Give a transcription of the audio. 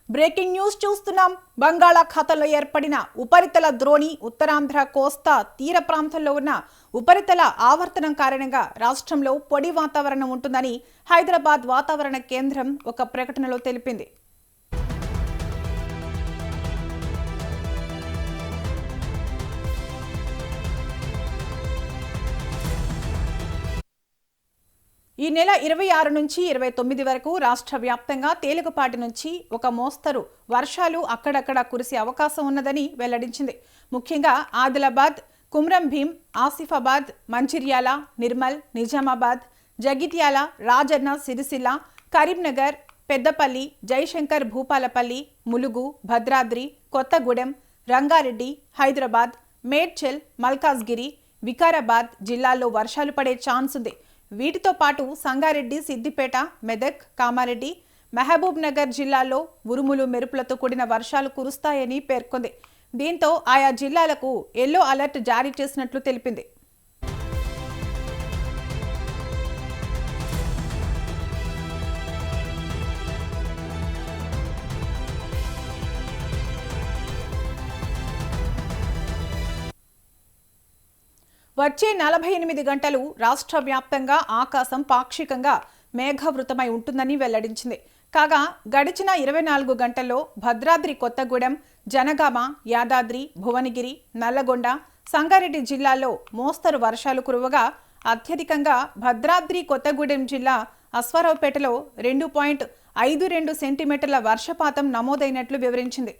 Breaking news చూస్తున్నాం. బంగాళాఖాతంలో ఏర్పడిన ఉపరితల ద్రోణి ఉత్తరాంధ్ర కోస్తా తీర ప్రాంతంలో ఉన్న ఉపరితల ఆవర్తనం కారణంగా రాష్ట్రంలో పొడి వాతావరణం ఉంటుందని హైదరాబాద్ వాతావరణ కేంద్రం ఒక ప్రకటనలో తెలిపింది. ఈ నెల 26 నుంచి 29 వరకు రాష్ట్ర వ్యాప్తంగా తేలికపాటి నుంచి ఒక మోస్తరు వర్షాలు అక్కడక్కడ కురిసే అవకాశం ఉన్నదని వెల్లడించింది. ముఖ్యంగా ఆదిలాబాద్, కుమ్రం భీం, ఆసిఫాబాద్, మంచిర్యాల, నిర్మల్, నిజామాబాద్, జగిత్యాల, రాజన్న సిరిసిల్ల, కరీంనగర్, పెద్దపల్లి, జయశంకర్ భూపాలపల్లి, ములుగు, భద్రాద్రి, కొత్తగూడెం, రంగారెడ్డి, హైదరాబాద్, మేడ్చల్, మల్కాజ్గిరి, వికారాబాద్ జిల్లాల్లో వర్షాలు పడే ఛాన్స్ ఉంది. వీటితో పాటు సంగారెడ్డి, సిద్దిపేట, మెదక్, కామారెడ్డి, మహబూబ్ నగర్ జిల్లాల్లో ఉరుములు మెరుపులతో కూడిన వర్షాలు కురుస్తాయని పేర్కొంది. దీంతో ఆయా జిల్లాలకు ఎల్లో అలర్ట్ జారీ చేసినట్లు తెలిపింది. వచ్చే 48 గంటలు రాష్ట్ర వ్యాప్తంగా ఆకాశం పాక్షికంగా మేఘావృతమై ఉంటుందని వెల్లడించింది. కాగా గడిచిన 24 గంటల్లో భద్రాద్రి కొత్తగూడెం, జనగామ, యాదాద్రి, భువనగిరి, నల్లగొండ, సంగారెడ్డి జిల్లాల్లో మోస్తరు వర్షాలు కురవగా అత్యధికంగా భద్రాద్రి కొత్తగూడెం జిల్లా అశ్వారావుపేటలో 2.52 సెంటీమీటర్ల వర్షపాతం నమోదైనట్లు వివరించింది.